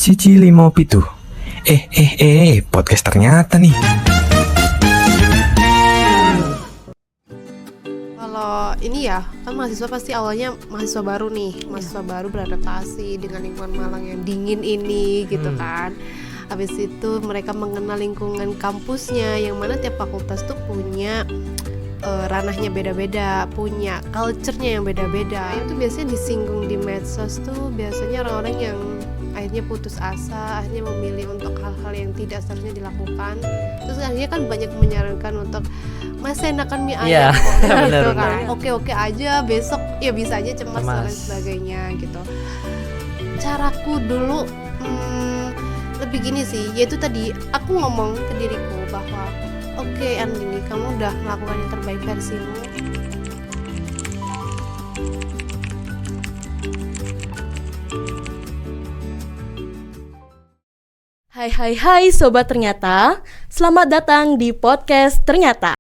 Siji limo pitu. Podcast ternyata nih. Kalau ini ya, kan mahasiswa pasti awalnya mahasiswa baru nih, mahasiswa baru beradaptasi dengan lingkungan Malang yang dingin ini gitu kan. Habis itu mereka mengenal lingkungan kampusnya, yang mana tiap fakultas tuh punya ranahnya beda-beda, punya culture-nya yang beda-beda. Itu biasanya disinggung di medsos tuh biasanya orang-orang yang akhirnya putus asa, akhirnya memilih untuk hal-hal yang tidak seharusnya dilakukan. Terus akhirnya kan banyak menyarankan untuk masih enakan mie ayam kok gitu kan. Oke aja, besok ya bisa aja cemas dan lain sebagainya gitu. Caraku dulu lebih gini sih, yaitu tadi aku ngomong ke diriku bahwa oke, Andini, kamu udah melakukan yang terbaik versimu. Hai Sobat Ternyata, selamat datang di podcast Ternyata.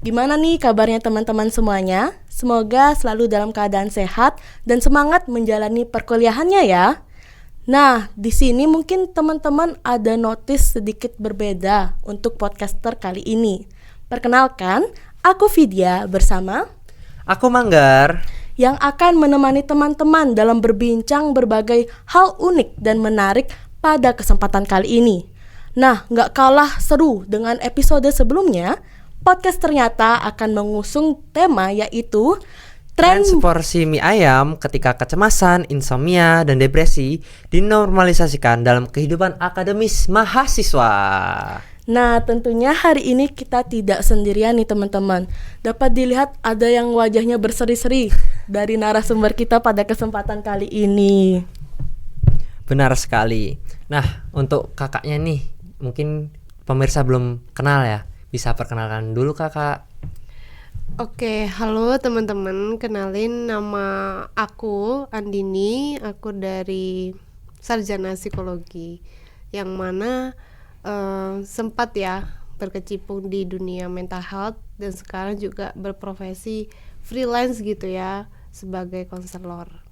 Gimana nih kabarnya teman-teman semuanya? Semoga selalu dalam keadaan sehat dan semangat menjalani perkuliahannya ya. Nah, di sini mungkin teman-teman ada notice sedikit berbeda untuk podcaster kali ini. Perkenalkan, aku Vidya bersama aku Manggar yang akan menemani teman-teman dalam berbincang berbagai hal unik dan menarik pada kesempatan kali ini. Nah, gak kalah seru dengan episode sebelumnya, podcast ternyata akan mengusung tema yaitu tren seporsi mie ayam ketika kecemasan, insomnia, dan depresi dinormalisasikan dalam kehidupan akademis mahasiswa. Nah, tentunya hari ini kita tidak sendirian nih teman-teman. Dapat dilihat ada yang wajahnya berseri-seri dari narasumber kita pada kesempatan kali ini. Benar sekali. Nah, untuk kakaknya nih, mungkin pemirsa belum kenal ya. Bisa perkenalkan dulu kakak. Oke, halo teman-teman, kenalin nama aku Andini, aku dari Sarjana Psikologi, yang mana sempat ya berkecimpung di dunia mental health dan sekarang juga berprofesi freelance gitu ya sebagai konselor.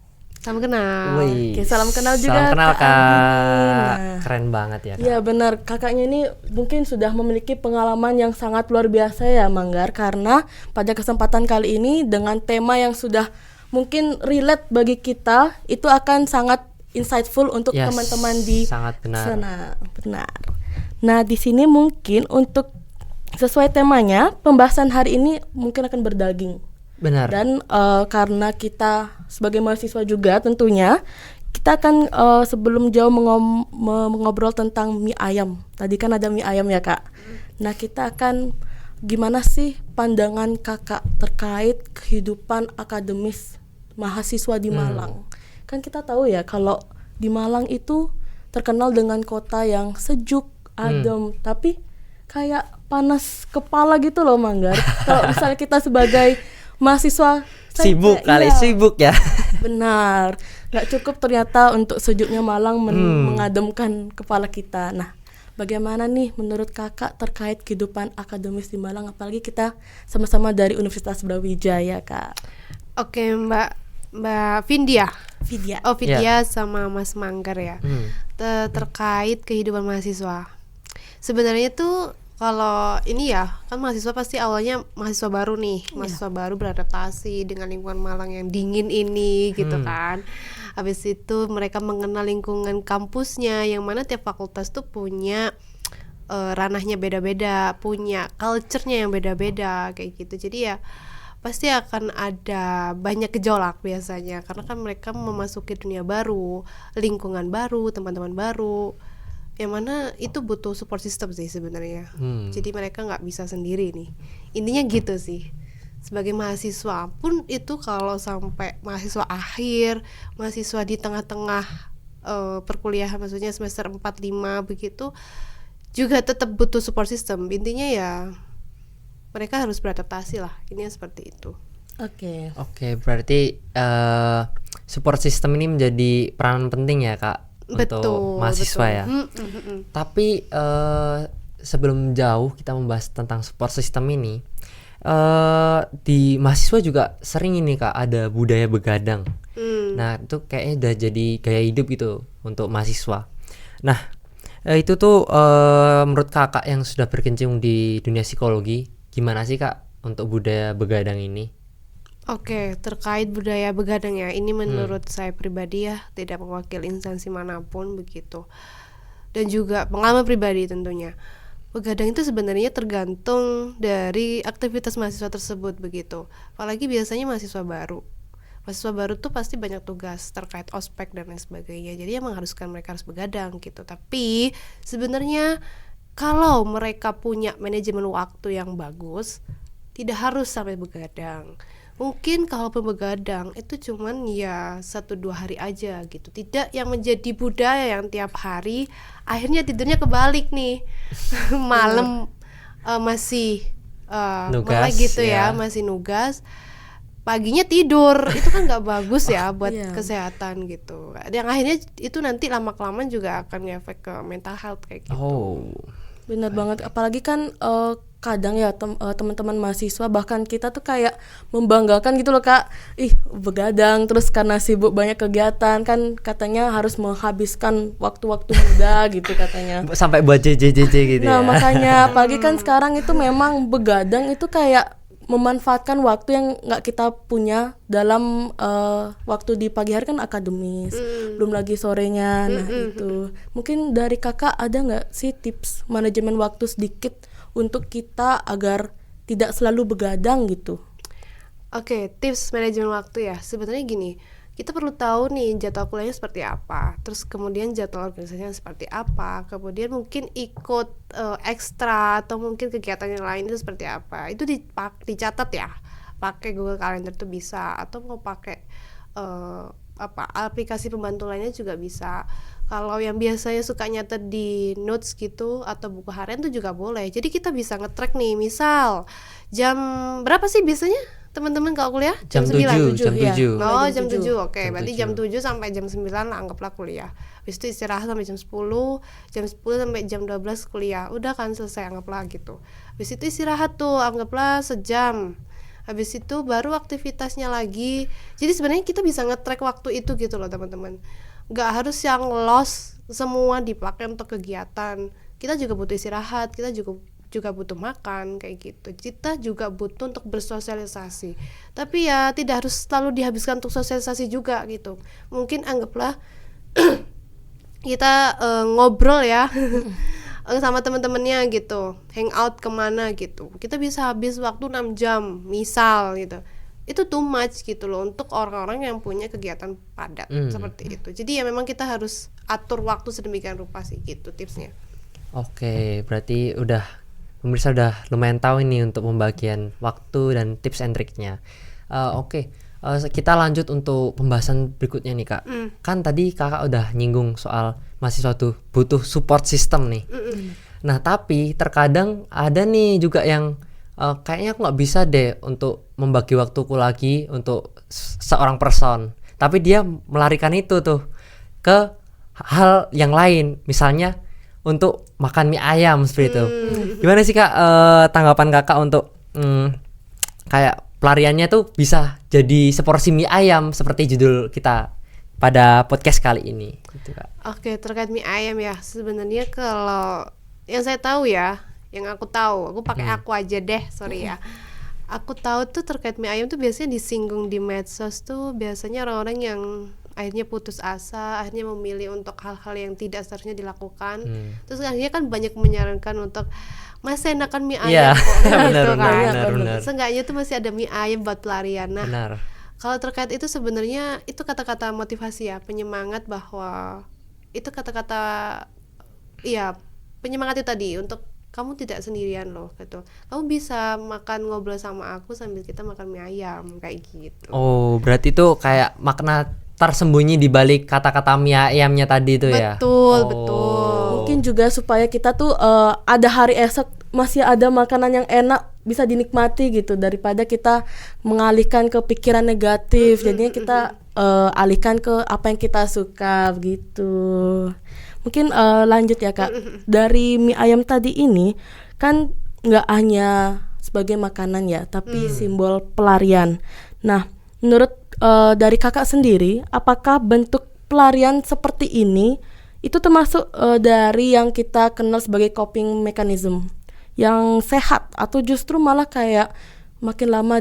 Salam kenal. Oke, salam kenal juga. Salam kenal Kak. Nah, keren banget ya Kak. Iya benar, kakaknya ini mungkin sudah memiliki pengalaman yang sangat luar biasa ya Manggar. Karena pada kesempatan kali ini dengan tema yang sudah mungkin relate bagi kita, itu akan sangat insightful untuk teman-teman di sangat benar. sana. Benar. Nah, di sini mungkin untuk sesuai temanya, pembahasan hari ini mungkin akan berdaging. Benar. Dan karena kita sebagai mahasiswa juga tentunya kita akan sebelum jauh mengobrol tentang mie ayam. Tadi kan ada mie ayam ya Kak. Nah, kita akan gimana sih pandangan kakak terkait kehidupan akademis mahasiswa di Malang. Kan kita tahu ya kalau di Malang itu terkenal dengan kota yang sejuk, adem, tapi kayak panas kepala gitu loh Manggar. Kalau misalnya kita sebagai mahasiswa sibuk ya. Benar, gak cukup ternyata untuk sejuknya Malang mengademkan kepala kita. Nah, bagaimana nih menurut kakak terkait kehidupan akademis di Malang, apalagi kita sama-sama dari Universitas Brawijaya Kak. Oke, Mbak Vidya. Vidya sama Mas Manggar ya. Terkait kehidupan mahasiswa. Sebenarnya tuh kalau ini ya, kan mahasiswa pasti awalnya mahasiswa baru nih, mahasiswa baru beradaptasi dengan lingkungan Malang yang dingin ini gitu kan. Habis itu mereka mengenal lingkungan kampusnya, yang mana tiap fakultas tuh punya ranahnya beda-beda, punya culture-nya yang beda-beda kayak gitu. Jadi ya pasti akan ada banyak gejolak biasanya, karena kan mereka memasuki dunia baru, lingkungan baru, teman-teman baru, yang mana itu butuh support system sih sebenarnya. Jadi mereka nggak bisa sendiri nih. Intinya gitu sih. Sebagai mahasiswa pun itu kalau sampai mahasiswa akhir, mahasiswa di tengah-tengah perkuliahan, maksudnya semester 4-5 begitu, juga tetap butuh support system. Intinya ya mereka harus beradaptasi lah. Intinya seperti itu. Oke, berarti support system ini menjadi peranan penting ya Kak. Untuk mahasiswa ya. Tapi sebelum jauh kita membahas tentang support system ini, di mahasiswa juga sering ini Kak ada budaya begadang. Nah itu kayaknya udah jadi gaya hidup gitu untuk mahasiswa. Nah, itu tuh menurut kakak yang sudah berkecimpung di dunia psikologi, gimana sih kak untuk budaya begadang ini? Oke, terkait budaya begadang ya, ini menurut saya pribadi ya, tidak mewakili instansi manapun begitu. Dan juga pengalaman pribadi tentunya. Begadang itu sebenarnya tergantung dari aktivitas mahasiswa tersebut begitu. Apalagi biasanya mahasiswa baru. Mahasiswa baru tuh pasti banyak tugas terkait ospek dan lain sebagainya. Jadi yang mengharuskan mereka harus begadang gitu. Tapi sebenarnya kalau mereka punya manajemen waktu yang bagus, tidak harus sampai begadang. Mungkin kalau begadang itu cuman ya 1-2 hari aja gitu. Tidak yang menjadi budaya yang tiap hari akhirnya tidurnya kebalik nih. Malam masih nugas, malah gitu ya, masih nugas. Paginya tidur. Itu kan nggak bagus ya buat kesehatan gitu. Yang akhirnya itu nanti lama-kelamaan juga akan ngefek ke mental health kayak gitu. Benar banget, apalagi kan kadang ya teman-teman mahasiswa bahkan kita tuh kayak membanggakan gitu loh kak, begadang terus karena sibuk banyak kegiatan kan katanya harus menghabiskan waktu-waktu muda gitu katanya. Sampai buat JJJJ gitu ya. Nah makanya apalagi kan sekarang itu memang begadang itu kayak memanfaatkan waktu yang nggak kita punya dalam waktu di pagi hari kan akademis, belum lagi sorenya. Nah itu mungkin dari kakak ada nggak sih tips manajemen waktu sedikit untuk kita agar tidak selalu begadang gitu? Oke, tips manajemen waktu ya. Sebenarnya gini, kita perlu tahu nih jadwal kuliahnya seperti apa, terus kemudian jadwal organisasinya seperti apa, kemudian mungkin ikut ekstra atau mungkin kegiatan yang lain itu seperti apa. Itu dicatat ya, pakai Google Calendar tuh bisa, atau mau pakai aplikasi pembantu lainnya juga bisa. Kalau yang biasanya suka nyatet di notes gitu atau buku harian tuh juga boleh. Jadi kita bisa nge-track nih, misal jam berapa sih biasanya teman-teman kalau kuliah? Jam 7, jam 7. Oh, jam 7. Oke, berarti jam 7 sampai jam 9 lah anggaplah kuliah. Habis itu istirahat sampai jam 10, jam 10 sampai jam 12 kuliah. Udah kan selesai anggaplah gitu. Habis itu istirahat tuh anggaplah sejam. Habis itu baru aktivitasnya lagi. Jadi sebenarnya kita bisa nge-track waktu itu gitu loh teman-teman. Gak harus yang loss semua dipakai untuk kegiatan. Kita juga butuh istirahat, kita juga butuh makan kayak gitu. Kita juga butuh untuk bersosialisasi. Tapi ya tidak harus selalu dihabiskan untuk sosialisasi juga gitu. Mungkin anggaplah kita ngobrol ya sama teman-temannya gitu, hangout kemana gitu. Kita bisa habis waktu 6 jam misal gitu. Itu too much gitu loh untuk orang-orang yang punya kegiatan padat seperti itu. Jadi ya memang kita harus atur waktu sedemikian rupa sih gitu tipsnya. Oke, berarti pemirsa udah lumayan tahu ini untuk pembagian waktu dan tips and triknya. Kita lanjut untuk pembahasan berikutnya nih kak. Kan tadi kakak udah nyinggung soal mahasiswa tuh butuh support system nih. Nah tapi terkadang ada nih juga yang kayaknya aku nggak bisa deh untuk membagi waktuku lagi untuk seorang person. Tapi dia melarikan itu tuh ke hal yang lain, misalnya untuk makan mie ayam seperti itu. Gimana sih kak tanggapan kakak untuk kayak pelariannya tuh bisa jadi seporsi mie ayam seperti judul kita pada podcast kali ini gitu kak. Oke, terkait mie ayam ya, sebenarnya kalau yang saya tahu ya, yang aku tahu, aku pakai aku aja deh, sorry ya. Aku tahu tuh terkait mie ayam tuh biasanya disinggung di medsos tuh biasanya orang-orang yang akhirnya putus asa, akhirnya memilih untuk hal-hal yang tidak seharusnya dilakukan. Terus akhirnya kan banyak menyarankan untuk masih enakan mie ayam kok gitu kan. Seenggaknya tuh masih ada mie ayam buat pelarian. Nah, kalau terkait itu sebenarnya itu kata-kata motivasi ya, penyemangat bahwa itu kata-kata ya penyemangat itu tadi untuk kamu tidak sendirian loh gitu. Kamu bisa makan ngobrol sama aku sambil kita makan mie ayam kayak gitu. Oh, berarti tuh kayak makna tersembunyi di balik kata-kata mie ayamnya tadi tuh ya. Betul. Mungkin juga supaya kita tuh ada hari esok masih ada makanan yang enak bisa dinikmati gitu daripada kita mengalihkan ke pikiran negatif. Jadinya kita alihkan ke apa yang kita suka gitu. Mungkin lanjut ya kak, dari mie ayam tadi ini kan nggak hanya sebagai makanan ya, tapi simbol pelarian. Nah, menurut dari kakak sendiri, apakah bentuk pelarian seperti ini itu termasuk dari yang kita kenal sebagai coping mechanism yang sehat, atau justru malah kayak makin lama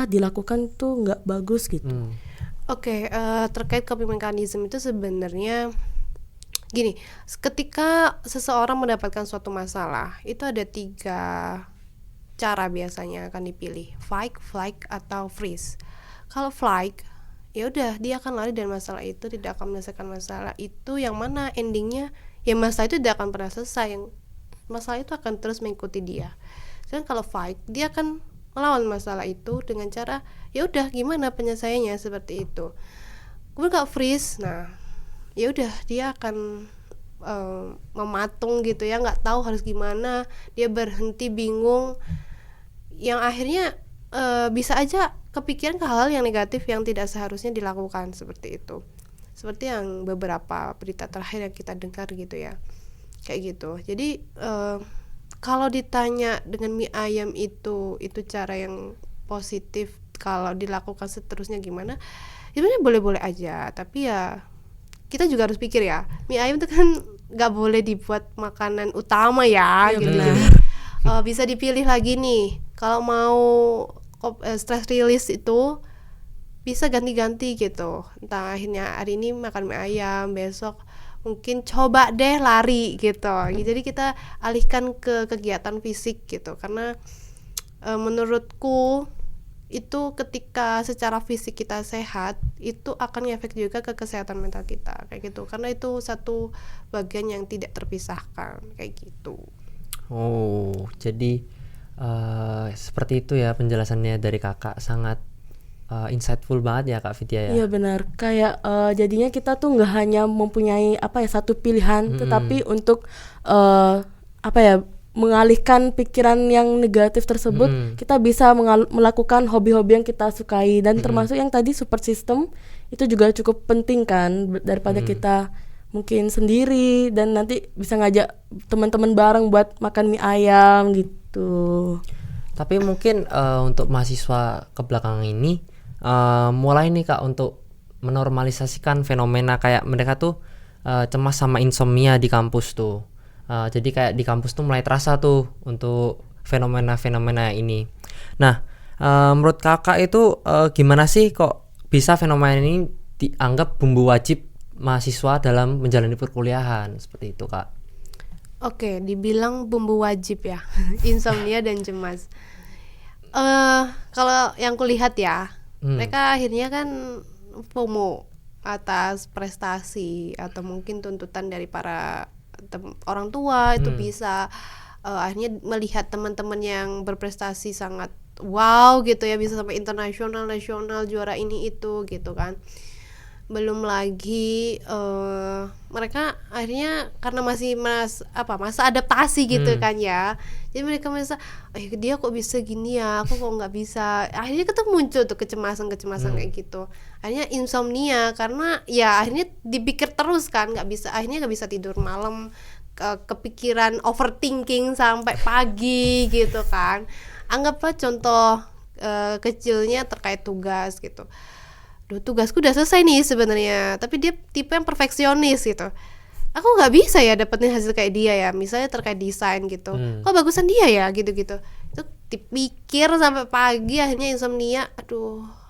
dilakukan tuh nggak bagus gitu. Oke, terkait coping mechanism itu sebenarnya gini, ketika seseorang mendapatkan suatu masalah, itu ada 3 cara biasanya akan dipilih, fight, flight, atau freeze. Kalau flight, ya udah dia akan lari dari masalah itu, tidak akan menyelesaikan masalah itu, yang mana endingnya ya masalah itu tidak akan pernah selesai, yang masalah itu akan terus mengikuti dia. Sedangkan kalau fight, dia akan melawan masalah itu dengan cara ya udah gimana penyelesaiannya, seperti itu. Kemudian kalau freeze, nah ya udah dia akan mematung gitu ya, nggak tahu harus gimana, dia berhenti bingung, yang akhirnya bisa aja kepikiran ke hal-hal yang negatif yang tidak seharusnya dilakukan, seperti itu. Seperti yang beberapa berita terakhir yang kita dengar gitu ya, kayak gitu. Jadi kalau ditanya dengan mie ayam itu cara yang positif, kalau dilakukan seterusnya gimana, sebenarnya boleh-boleh aja, tapi ya kita juga harus pikir ya, mie ayam itu kan nggak boleh dibuat makanan utama ya, gitu. Jadi bisa dipilih lagi nih, kalau mau stress release itu bisa ganti-ganti gitu. Entah akhirnya hari ini makan mie ayam, besok mungkin coba deh lari gitu. Jadi kita alihkan ke kegiatan fisik gitu, karena menurutku itu ketika secara fisik kita sehat, itu akan ngefek juga ke kesehatan mental kita, kayak gitu. Karena itu satu bagian yang tidak terpisahkan, kayak gitu. Oh, jadi seperti itu ya penjelasannya dari kakak, sangat insightful banget ya Kak Vidya ya. Iya benar, kayak jadinya kita tuh nggak hanya mempunyai satu pilihan, tetapi untuk mengalihkan pikiran yang negatif tersebut, kita bisa melakukan hobi-hobi yang kita sukai, dan termasuk yang tadi support system itu juga cukup penting kan, daripada kita mungkin sendiri dan nanti bisa ngajak teman-teman bareng buat makan mie ayam gitu. Tapi mungkin untuk mahasiswa kebelakangan ini mulai nih Kak untuk menormalisasikan fenomena kayak mereka tuh cemas sama insomnia di kampus tuh. Jadi kayak di kampus tuh mulai terasa tuh untuk fenomena-fenomena ini. Nah, menurut kakak itu gimana sih kok bisa fenomena ini dianggap bumbu wajib mahasiswa dalam menjalani perkuliahan, seperti itu Kak? Oke, dibilang bumbu wajib ya, insomnia dan cemas. Kalau yang kulihat ya, mereka akhirnya kan FOMO atas prestasi atau mungkin tuntutan dari para orang tua itu bisa akhirnya melihat teman-teman yang berprestasi sangat wow gitu ya, bisa sampai internasional, nasional, juara ini itu gitu kan. Belum lagi mereka akhirnya karena masih masa adaptasi gitu kan ya, jadi mereka merasa dia kok bisa gini ya, aku kok nggak bisa. Akhirnya kita muncul tuh kecemasan kayak gitu, akhirnya insomnia karena ya akhirnya dipikir terus kan, akhirnya nggak bisa tidur malam, kepikiran overthinking sampai pagi gitu kan. Anggaplah contoh kecilnya terkait tugas gitu. Tugasku udah selesai nih sebenarnya, tapi dia tipe yang perfeksionis gitu. Aku nggak bisa ya dapetin hasil kayak dia ya, misalnya terkait desain gitu. Kok bagusan dia ya gitu-gitu. Itu dipikir sampai pagi, akhirnya insomnia.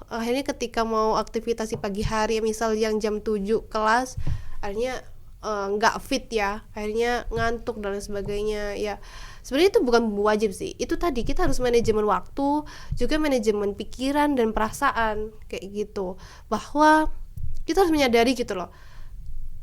Akhirnya ketika mau aktivitas di pagi hari, misal yang jam 7 kelas, akhirnya nggak fit ya, akhirnya ngantuk dan sebagainya ya. Sebenarnya itu bukan bumbu wajib sih, itu tadi kita harus manajemen waktu, juga manajemen pikiran dan perasaan kayak gitu, bahwa kita harus menyadari gitu loh,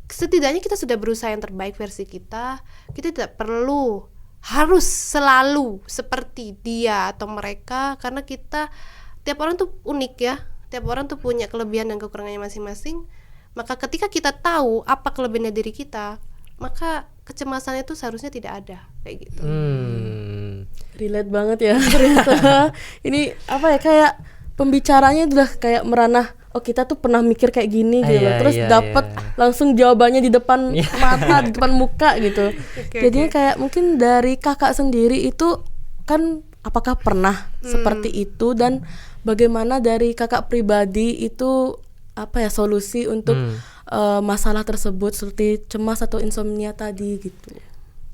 setidaknya kita sudah berusaha yang terbaik versi kita tidak perlu harus selalu seperti dia atau mereka, karena tiap orang tuh unik ya, tiap orang tuh punya kelebihan dan kekurangannya masing-masing. Maka ketika kita tahu apa kelebihan diri kita, maka kecemasan itu seharusnya tidak ada, kayak gitu. Relate banget ya ternyata. Ini kayak pembicaranya udah kayak meranah. Oh, kita tuh pernah mikir kayak gini gitu. Terus dapat langsung jawabannya di depan mata, di depan muka gitu. Jadinya kayak mungkin dari kakak sendiri itu kan, apakah pernah seperti itu, dan bagaimana dari kakak pribadi itu solusi untuk masalah tersebut seperti cemas atau insomnia tadi gitu.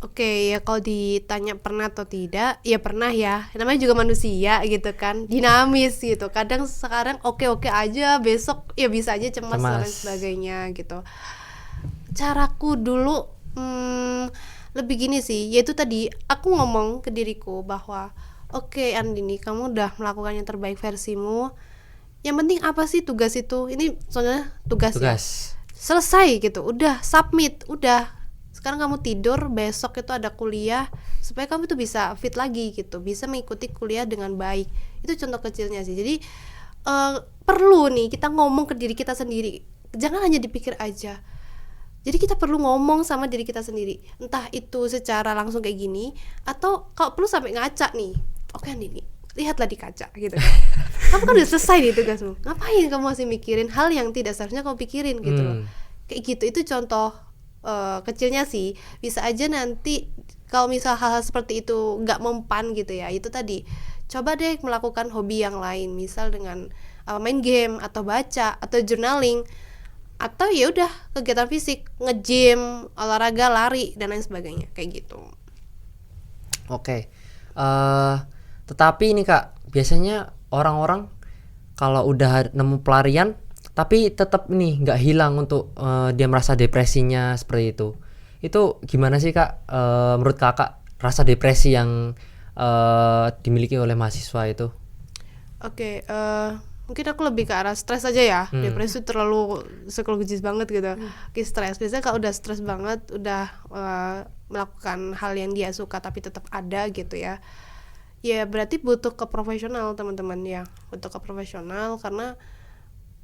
Oke, ya kalau ditanya pernah atau tidak, ya pernah ya. Namanya juga manusia gitu kan, dinamis gitu. Kadang sekarang oke-oke aja, besok ya bisa aja cemas dan lain sebagainya gitu. Caraku dulu lebih gini sih, yaitu tadi aku ngomong ke diriku bahwa oke, Andini, kamu udah melakukan yang terbaik versimu. Yang penting apa sih tugas itu? Ini soalnya tugas. Ya. Selesai gitu, udah submit, udah. Sekarang kamu tidur, besok itu ada kuliah supaya kamu tuh bisa fit lagi gitu, bisa mengikuti kuliah dengan baik. Itu contoh kecilnya sih. Jadi perlu nih kita ngomong ke diri kita sendiri, jangan hanya dipikir aja. Jadi kita perlu ngomong sama diri kita sendiri, entah itu secara langsung kayak gini, atau kalau perlu sampai ngaca nih. Oke Andini, lihatlah di kaca gitu kan. Kamu kan udah selesai nih tugasmu, ngapain kamu masih mikirin hal yang tidak seharusnya kamu pikirin gitu loh. Kayak gitu, itu contoh kecilnya sih. Bisa aja nanti kalau misal hal-hal seperti itu nggak mempan gitu ya, itu tadi coba deh melakukan hobi yang lain, misal dengan main game atau baca atau journaling, atau ya udah kegiatan fisik, nge-gym, olahraga, lari dan lain sebagainya kayak gitu. Oke. Tetapi ini Kak, biasanya orang-orang kalau udah nemu pelarian tapi tetap nih nggak hilang untuk dia merasa depresinya seperti itu. Itu gimana sih Kak, menurut Kakak rasa depresi yang dimiliki oleh mahasiswa itu? Oke, mungkin aku lebih ke arah stres aja ya. Depresi terlalu psikologis banget gitu. Oke, stres. Biasanya kalau udah stres banget, udah melakukan hal yang dia suka tapi tetap ada gitu ya. Ya berarti butuh ke profesional teman-teman ya. Butuh ke profesional karena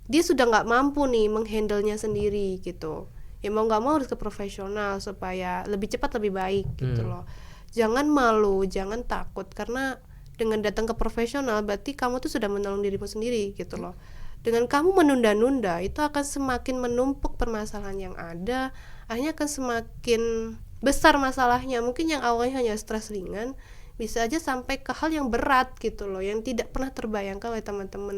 dia sudah nggak mampu nih menghandle-nya sendiri gitu. Ya mau nggak mau harus ke profesional supaya lebih cepat lebih baik gitu loh. Jangan malu, jangan takut, karena dengan datang ke profesional berarti kamu tuh sudah menolong dirimu sendiri gitu loh. Dengan kamu menunda-nunda itu akan semakin menumpuk permasalahan yang ada, akhirnya akan semakin besar masalahnya. Mungkin yang awalnya hanya stres ringan bisa aja sampai ke hal yang berat gitu loh, yang tidak pernah terbayangkan oleh teman-teman.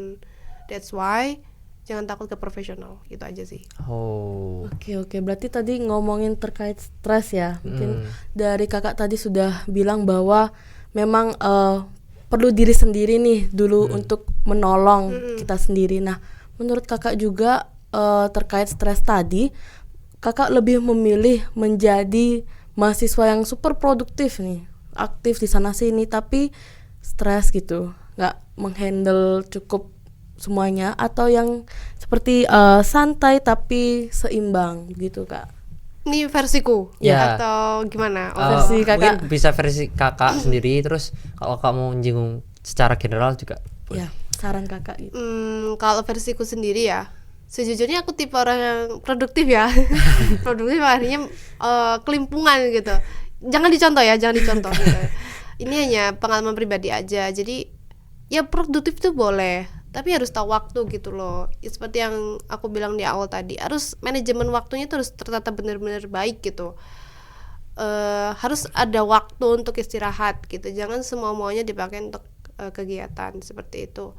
That's why jangan takut ke profesional, gitu aja sih. Oke, berarti tadi ngomongin terkait stres ya. Mungkin dari Kakak tadi sudah bilang bahwa memang perlu diri sendiri nih dulu untuk menolong kita sendiri. Nah, menurut Kakak juga terkait stres tadi, Kakak lebih memilih menjadi mahasiswa yang super produktif nih, aktif di sana sini tapi stres gitu, nggak menghandle cukup semuanya, atau yang seperti santai tapi seimbang gitu Kak? Ini versiku ya. Atau gimana? Versi Kakak. Mungkin bisa versi Kakak sendiri, terus kalau kamu menyinggung secara general juga ya, saran Kakak gitu. Kalau versiku sendiri ya, sejujurnya aku tipe orang yang produktif ya. Produktif artinya kelimpungan gitu. Jangan dicontoh ya, jangan dicontoh gitu. Ini hanya pengalaman pribadi aja. Jadi ya produktif tuh boleh, tapi harus tahu waktu gitu loh. Seperti yang aku bilang di awal tadi, harus manajemen waktunya tuh harus tertata benar-benar baik gitu. Harus ada waktu untuk istirahat gitu. Jangan semua-muanya dipakai untuk kegiatan seperti itu.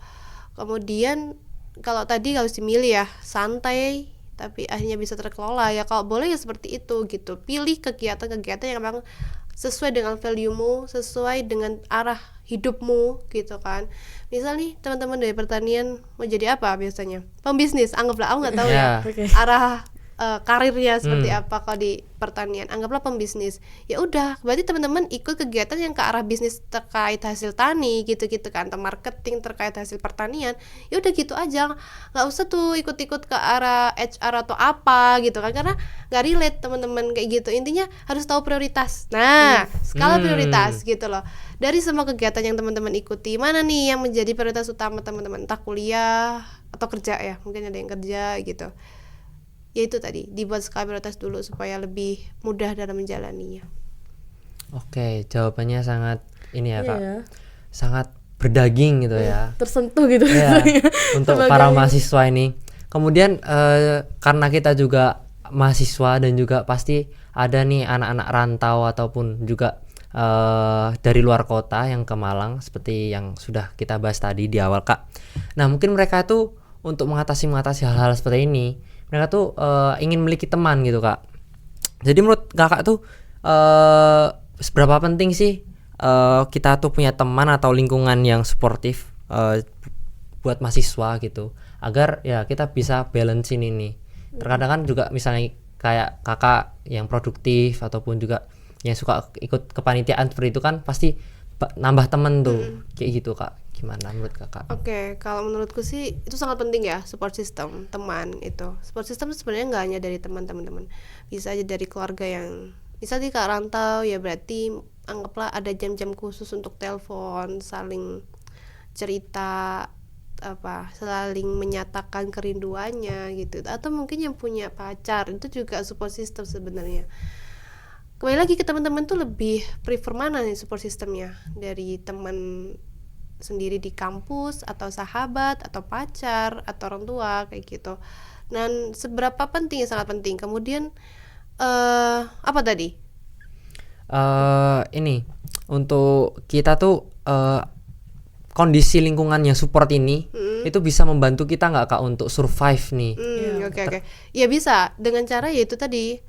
Kemudian kalau tadi harus dimilih ya, santai tapi akhirnya bisa terkelola ya. Kalau boleh ya seperti itu gitu. Pilih kegiatan-kegiatan yang memang sesuai dengan value-mu, sesuai dengan arah hidupmu gitu kan. Misal nih teman-teman dari pertanian mau jadi apa biasanya? Pembisnis, anggaplah, aku nggak tahu ya arah karirnya seperti apa kalau di pertanian. Anggaplah pembisnis. Ya udah, berarti teman-teman ikut kegiatan yang ke arah bisnis terkait hasil tani gitu-gitu kan, atau marketing terkait hasil pertanian. Ya udah gitu aja. Nggak usah tuh ikut-ikut ke arah HR atau apa gitu kan, karena nggak relate teman-teman kayak gitu. Intinya harus tahu prioritas. Nah, skala prioritas gitu loh. Dari semua kegiatan yang teman-teman ikuti, mana nih yang menjadi prioritas utama teman-teman? Entah kuliah atau kerja ya, mungkin ada yang kerja gitu. Ya itu tadi, dibuat skala prioritas dulu supaya lebih mudah dalam menjalaninya. Oke, jawabannya sangat ini ya Kak, Iya. sangat berdaging gitu ya. Tersentuh gitu Ya, untuk sebagai para mahasiswa ini. Kemudian karena kita juga mahasiswa dan juga pasti ada nih anak-anak rantau ataupun juga dari luar kota yang ke Malang seperti yang sudah kita bahas tadi di awal Kak. Nah mungkin mereka itu untuk mengatasi hal-hal seperti ini, mereka tuh ingin memiliki teman gitu Kak. Jadi menurut Kakak tuh seberapa penting sih kita tuh punya teman atau lingkungan yang suportif buat mahasiswa gitu, agar ya kita bisa balancein ini. Terkadang kan juga misalnya kayak Kakak yang produktif ataupun juga yang suka ikut kepanitiaan seperti itu kan pasti nambah temen tuh kayak gitu Kak. Gimana menurut Kakak? Oke, kalau menurutku sih itu sangat penting ya, support system, teman itu. Support system itu sebenarnya nggak hanya dari teman-teman, bisa aja dari keluarga yang misalnya Kak rantau ya, berarti anggaplah ada jam-jam khusus untuk telepon, saling cerita, saling menyatakan kerinduannya gitu. Atau mungkin yang punya pacar itu juga support system sebenarnya. Kembali lagi ke teman-teman tuh lebih prefer mana nih support systemnya, dari teman sendiri di kampus atau sahabat atau pacar atau orang tua kayak gitu. Dan seberapa penting, sangat penting. Kemudian apa tadi? Ini untuk kita tuh kondisi lingkungan yang support ini itu bisa membantu kita nggak Kak untuk survive nih? Oke. Ya bisa dengan cara yaitu tadi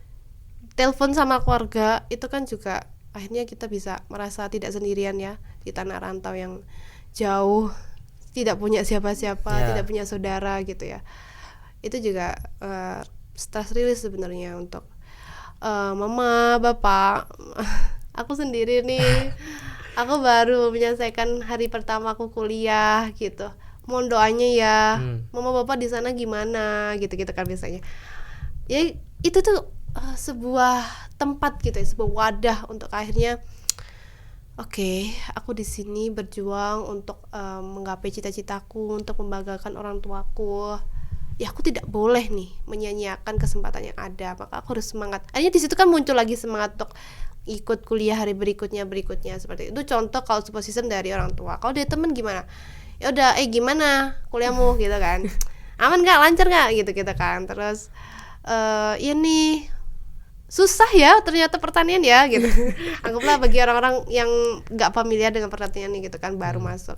telepon sama keluarga, itu kan juga akhirnya kita bisa merasa tidak sendirian ya di tanah rantau yang jauh, tidak punya siapa-siapa, tidak punya saudara gitu ya. Itu juga stress release sebenarnya untuk mama, bapak. Aku sendiri nih, aku baru menyelesaikan hari pertama aku kuliah gitu. Mohon doanya ya, mama bapak di sana gimana gitu-gitu kan biasanya. Ya itu tuh sebuah tempat gitu ya, sebuah wadah untuk akhirnya oke, aku di sini berjuang untuk menggapai cita-citaku, untuk membanggakan orang tuaku. Ya aku tidak boleh nih menyia-nyiakan kesempatan yang ada, maka aku harus semangat. Akhirnya di situ kan muncul lagi semangat untuk ikut kuliah hari berikutnya seperti itu. Contoh kalau support system dari orang tua. Kalau dari temen gimana? Ya udah, gimana kuliahmu gitu kan? Aman nggak, lancar nggak gitu kan? Terus ya nih susah ya ternyata pertanian ya gitu. Anggaplah bagi orang-orang yang nggak familiar dengan pertanian nih gitu kan, baru masuk.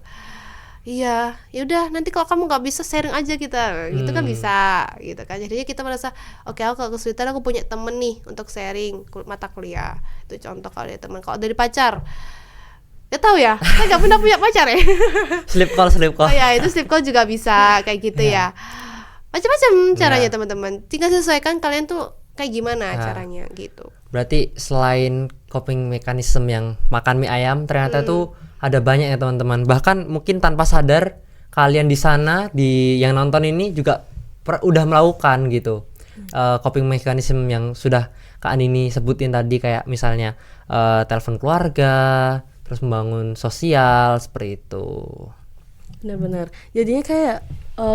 Iya, ya udah nanti kalau kamu nggak bisa sharing aja kita, gitu kan bisa, gitu kan. Jadinya kita merasa, oke, aku kalau kesulitan aku punya temen nih untuk sharing mata kuliah. Itu contoh kalau dari teman. Kalau dari pacar, ya tahu ya, saya nggak pernah punya pacar ya. Sleep call. Oh ya, itu sleep call juga bisa kayak gitu ya. Macam-macam caranya teman-teman. Tinggal sesuaikan kalian tuh kayak gimana caranya gitu. Berarti selain coping mechanism yang makan mie ayam, ternyata tuh ada banyak ya teman-teman. Bahkan mungkin tanpa sadar kalian di sana, di yang nonton ini juga udah melakukan gitu coping mechanism yang sudah Kak Andini sebutin tadi, kayak misalnya telepon keluarga, terus membangun sosial seperti itu. Benar-benar. Jadinya kayak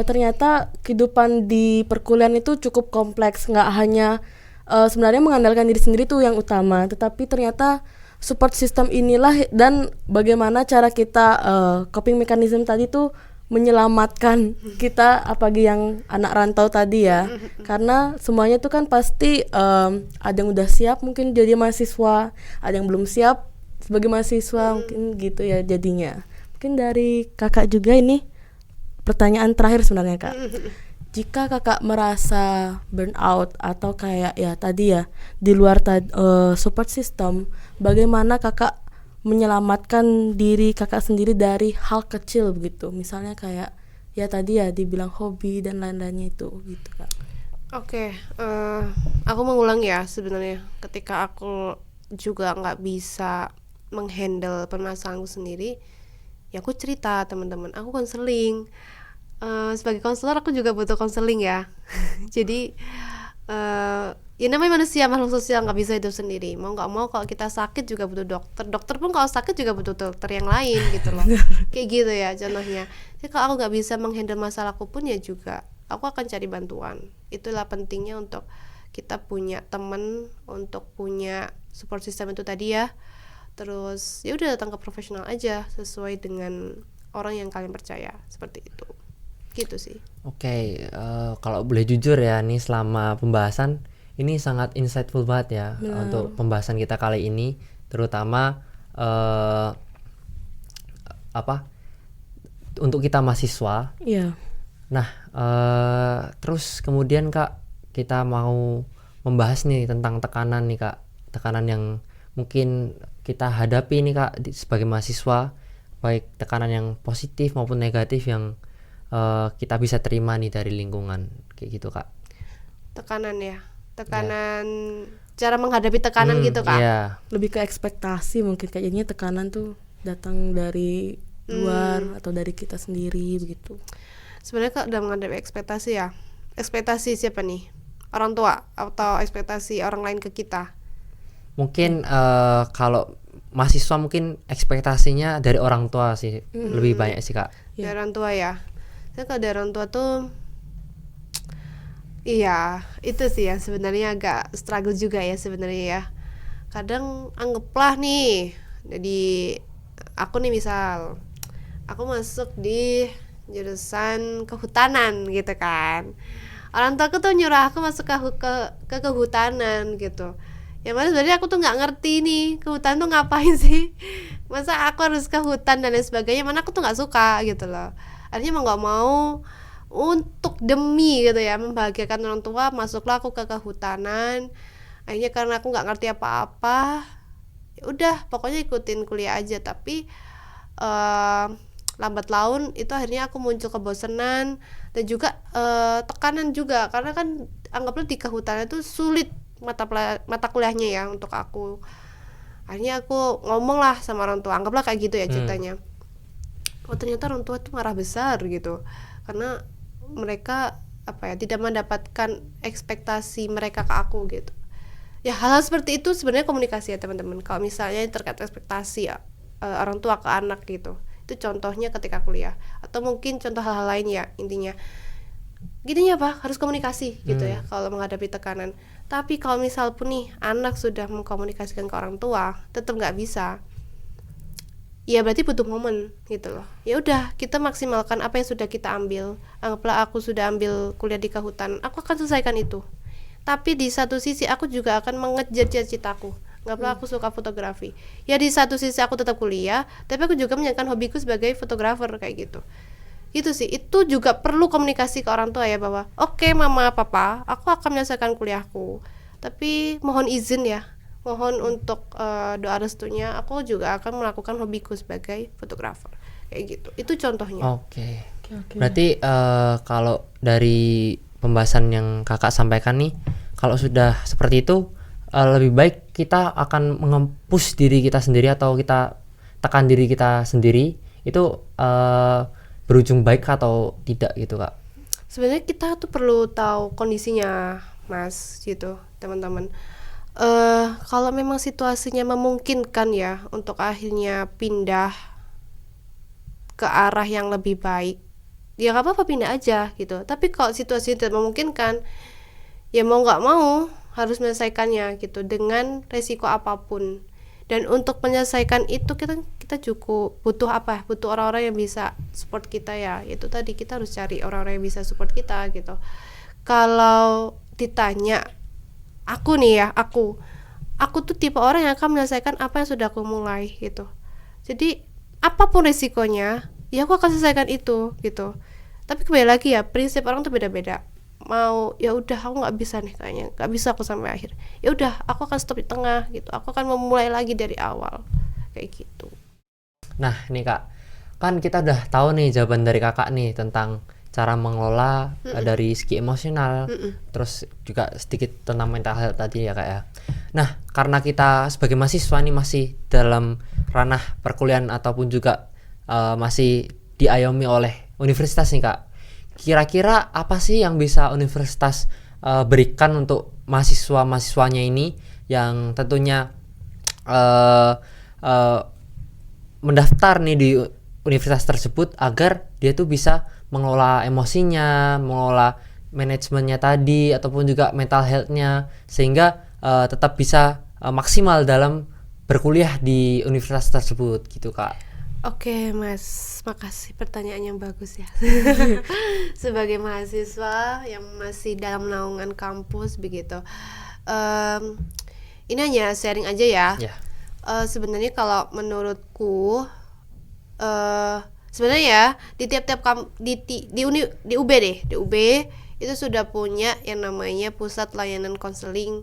ternyata kehidupan di perkuliahan itu cukup kompleks, nggak hanya sebenarnya mengandalkan diri sendiri tuh yang utama, tetapi ternyata support system inilah dan bagaimana cara kita coping mechanism tadi tuh menyelamatkan kita, apalagi yang anak rantau tadi ya. Karena semuanya tuh kan pasti ada yang udah siap mungkin jadi mahasiswa, ada yang belum siap sebagai mahasiswa, mungkin gitu ya jadinya. Mungkin dari kakak juga ini pertanyaan terakhir sebenarnya Kak. Jika kakak merasa burnout atau kayak ya tadi ya di luar support system, bagaimana kakak menyelamatkan diri kakak sendiri dari hal kecil begitu, misalnya kayak ya tadi ya dibilang hobi dan lain-lainnya itu gitu Kak. Oke, aku mengulang ya sebenarnya ketika aku juga nggak bisa menghandle permasalahanku sendiri, ya aku cerita teman-teman, aku konseling. Sebagai konselor aku juga butuh konseling ya. Jadi ya namanya manusia, makhluk sosial, nggak bisa hidup sendiri. Mau nggak mau kalau kita sakit juga butuh dokter. Dokter pun kalau sakit juga butuh dokter yang lain gitu loh. Kayak gitu ya contohnya. Jadi kalau aku nggak bisa menghandle masalahku pun ya juga aku akan cari bantuan. Itulah pentingnya untuk kita punya teman, untuk punya support system itu tadi ya. Terus ya udah datang ke profesional aja sesuai dengan orang yang kalian percaya, seperti itu. Gitu sih. Oke, kalau boleh jujur ya nih, selama pembahasan ini sangat insightful banget ya untuk pembahasan kita kali ini, terutama untuk kita mahasiswa. Iya. Nah, terus kemudian Kak, kita mau membahas nih tentang tekanan nih Kak, tekanan yang mungkin kita hadapi nih Kak sebagai mahasiswa, baik tekanan yang positif maupun negatif yang kita bisa terima nih dari lingkungan kayak gitu Kak. Tekanan ya, tekanan cara menghadapi tekanan gitu Kak. Iya. Lebih ke ekspektasi mungkin, kayaknya tekanan tuh datang dari luar atau dari kita sendiri begitu. Sebenarnya Kak udah menghadapi ekspektasi ya. Ekspektasi siapa nih? Orang tua atau ekspektasi orang lain ke kita? Mungkin kalau mahasiswa mungkin ekspektasinya dari orang tua sih lebih banyak sih Kak. Dari orang tua ya. Saya kalau dari orang tua tuh iya, itu sih ya sebenarnya agak struggle juga ya sebenarnya ya. Kadang anggaplah nih, jadi aku nih misal aku masuk di jurusan kehutanan gitu kan. Orang tua aku tuh nyuruh aku masuk ke kehutanan gitu. Ya mana sebenarnya aku tuh nggak ngerti nih kehutanan tuh ngapain sih. Masa aku harus ke hutan dan lain sebagainya, mana aku tuh nggak suka gitu loh. Artinya mau nggak mau untuk demi gitu ya membahagiakan orang tua, masuklah aku ke kehutanan. Akhirnya karena aku nggak ngerti apa-apa, ya udah pokoknya ikutin kuliah aja. Tapi lambat laun itu akhirnya aku muncul kebosanan dan juga tekanan juga, karena kan anggaplah di kehutanan itu sulit mata kuliahnya ya untuk aku. Akhirnya aku ngomong lah sama orang tua, anggaplah kayak gitu ya ceritanya. Oh ternyata orang tua tuh marah besar gitu, karena mereka tidak mendapatkan ekspektasi mereka ke aku gitu. Ya hal-hal seperti itu sebenarnya komunikasi ya teman-teman. Kalau misalnya terkait ekspektasi ya, orang tua ke anak gitu, itu contohnya ketika kuliah, atau mungkin contoh hal-hal lain ya. Intinya gini ya Pak, harus komunikasi gitu ya kalau menghadapi tekanan. Tapi kalau misal pun nih anak sudah mengkomunikasikan ke orang tua tetap nggak bisa, ya berarti butuh momen gitu loh. Ya udah kita maksimalkan apa yang sudah kita ambil. Anggaplah aku sudah ambil kuliah di kehutanan, aku akan selesaikan itu. Tapi di satu sisi aku juga akan mengejar cita-citaku. Anggaplah aku suka fotografi, ya di satu sisi aku tetap kuliah, tapi aku juga menjalankan hobiku sebagai fotografer kayak gitu. Itu sih, itu juga perlu komunikasi ke orang tua ya, bahwa oke, mama papa, aku akan menyelesaikan kuliahku, tapi mohon izin ya, mohon untuk doa restunya, aku juga akan melakukan hobiku sebagai fotografer kayak gitu. Itu contohnya. Oke. Berarti kalau dari pembahasan yang kakak sampaikan nih, kalau sudah seperti itu lebih baik kita akan mengempush diri kita sendiri atau kita tekan diri kita sendiri, itu berujung baik atau tidak gitu Kak? Sebenarnya kita tuh perlu tahu kondisinya Mas gitu teman-teman. Kalau memang situasinya memungkinkan ya untuk akhirnya pindah ke arah yang lebih baik, ya nggak apa-apa pindah aja gitu. Tapi kalau situasi tidak memungkinkan, ya mau nggak mau harus menyelesaikannya gitu dengan resiko apapun. Dan untuk menyelesaikan itu kita cukup butuh butuh orang-orang yang bisa support kita ya. Itu tadi kita harus cari orang-orang yang bisa support kita gitu. Kalau ditanya aku nih ya, aku tuh tipe orang yang akan menyelesaikan apa yang sudah aku mulai gitu. Jadi apapun resikonya, ya aku akan selesaikan itu gitu. Tapi kembali lagi ya, prinsip orang tuh beda-beda. Mau ya udah aku nggak bisa nih kayaknya, nggak bisa aku sampai akhir, ya udah aku akan stop di tengah gitu, aku akan memulai lagi dari awal kayak gitu. Nah nih Kak, kan kita udah tahu nih jawaban dari kakak nih tentang cara mengelola dari segi emosional, terus juga sedikit tentang mental health tadi ya Kak ya. Nah karena kita sebagai mahasiswa nih masih dalam ranah perkuliahan ataupun juga masih diayomi oleh universitas nih Kak, kira-kira apa sih yang bisa universitas berikan untuk mahasiswa-mahasiswanya ini yang tentunya mendaftar nih di universitas tersebut, agar dia tuh bisa mengelola emosinya, mengelola manajemennya tadi, ataupun juga mental health-nya, sehingga tetap bisa maksimal dalam berkuliah di universitas tersebut gitu Kak. Oke Mas, makasih pertanyaan yang bagus ya. Sebagai mahasiswa yang masih dalam naungan kampus begitu, ini hanya sharing aja ya. Sebenarnya kalau menurutku, sebenarnya ya di tiap-tiap di UB itu sudah punya yang namanya Pusat Layanan Konseling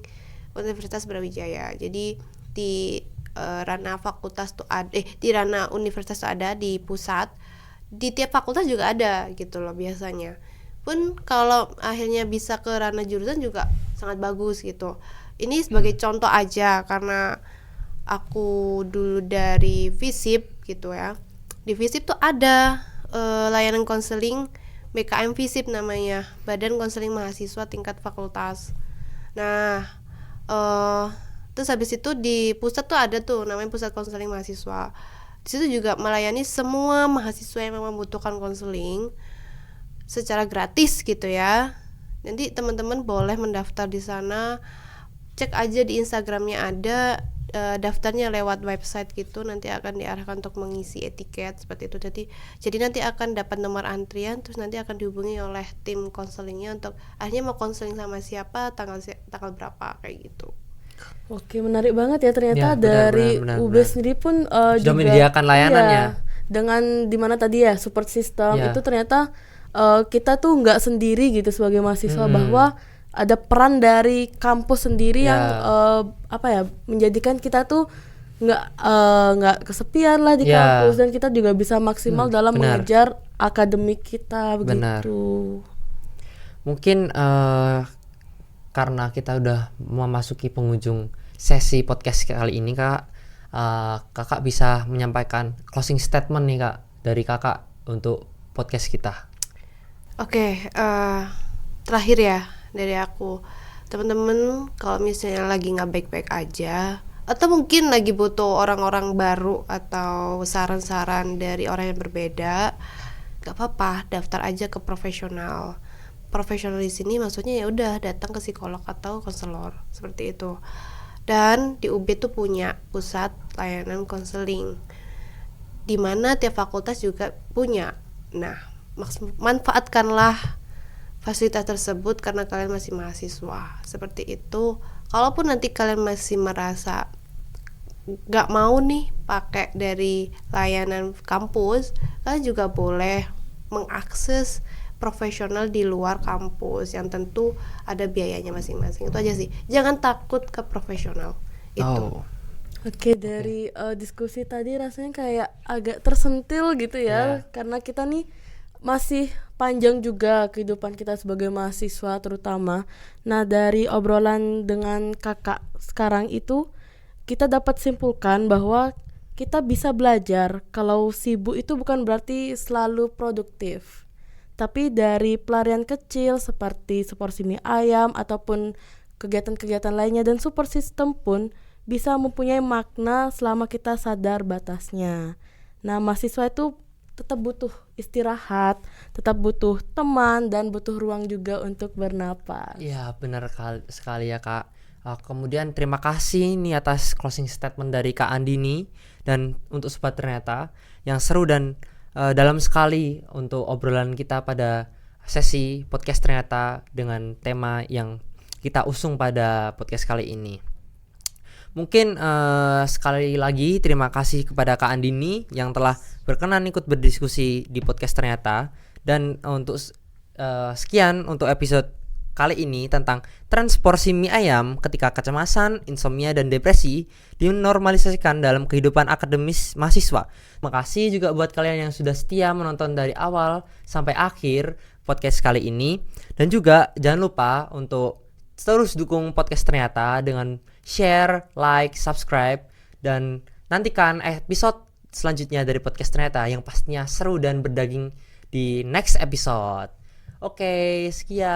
Universitas Brawijaya. Jadi di ranah fakultas tuh ada, di ranah universitas tuh ada di pusat, di tiap fakultas juga ada gitu loh biasanya. Pun kalau akhirnya bisa ke ranah jurusan juga sangat bagus gitu. Ini sebagai contoh aja karena aku dulu dari FISIP gitu ya. Di FISIP tuh ada layanan konseling BKM FISIP namanya, Badan Konseling Mahasiswa Tingkat Fakultas. Nah, terus habis itu di pusat tuh ada tuh namanya Pusat Konseling Mahasiswa. Di situ juga melayani semua mahasiswa yang memang membutuhkan konseling secara gratis gitu ya. Nanti teman-teman boleh mendaftar di sana. Cek aja di Instagramnya ada, daftarnya lewat website gitu, nanti akan diarahkan untuk mengisi etiket seperti itu. Jadi nanti akan dapat nomor antrian, terus nanti akan dihubungi oleh tim konselingnya untuk akhirnya mau konseling sama siapa, tanggal berapa kayak gitu. Oke, menarik banget ya ternyata Ya, benar, dari benar, UB benar. sendiri pun Sudah juga menyediakan layanan ya. Dengan dimana tadi ya support system Ya. itu ternyata kita tuh nggak sendiri gitu sebagai mahasiswa, bahwa ada peran dari kampus sendiri Ya. yang menjadikan kita tuh nggak kesepian lah di Ya. kampus, dan kita juga bisa maksimal dalam benar. mengejar akademik kita Benar. begitu. Mungkin karena kita udah memasuki penghujung sesi podcast kali ini, Kak, Kakak bisa menyampaikan closing statement nih, Kak, dari Kakak untuk podcast kita. Oke, terakhir ya dari aku, teman-teman kalau misalnya lagi nggak baik-baik aja, atau mungkin lagi butuh orang-orang baru atau saran-saran dari orang yang berbeda, nggak apa-apa, daftar aja ke profesional. Profesional di sini maksudnya ya udah datang ke psikolog atau konselor seperti itu. Dan di UB tuh punya pusat layanan konseling, di mana tiap fakultas juga punya. Nah, manfaatkanlah fasilitas tersebut karena kalian masih mahasiswa seperti itu. Kalaupun nanti kalian masih merasa gak mau nih pakai dari layanan kampus, kalian juga boleh mengakses profesional di luar kampus yang tentu ada biayanya masing-masing. Itu aja sih, jangan takut ke profesional itu. Oke, dari diskusi tadi rasanya kayak agak tersentil gitu ya, karena kita nih masih panjang juga kehidupan kita sebagai mahasiswa terutama. Nah, dari obrolan dengan kakak sekarang itu kita dapat simpulkan bahwa kita bisa belajar kalau sibuk itu bukan berarti selalu produktif. Tapi dari pelarian kecil seperti seporsi mie ayam ataupun kegiatan-kegiatan lainnya dan support system pun bisa mempunyai makna selama kita sadar batasnya. Nah, mahasiswa itu tetap butuh istirahat, tetap butuh teman, dan butuh ruang juga untuk bernapas. Ya, benar sekali ya, Kak. Kemudian terima kasih nih atas closing statement dari Kak Andini, dan untuk sobat ternyata yang seru dan dalam sekali untuk obrolan kita pada sesi podcast ternyata dengan tema yang kita usung pada podcast kali ini. Mungkin sekali lagi terima kasih kepada Kak Andini yang telah berkenan ikut berdiskusi di podcast ternyata. Dan untuk sekian untuk episode kali ini tentang transportasi mie ayam ketika kecemasan, insomnia, dan depresi dinormalisasikan dalam kehidupan akademis mahasiswa. Makasih juga buat kalian yang sudah setia menonton dari awal sampai akhir podcast kali ini. Dan juga jangan lupa untuk terus dukung podcast ternyata dengan share, like, subscribe, dan nantikan episode selanjutnya dari podcast ternyata yang pastinya seru dan berdaging di next episode. Oke, sekian.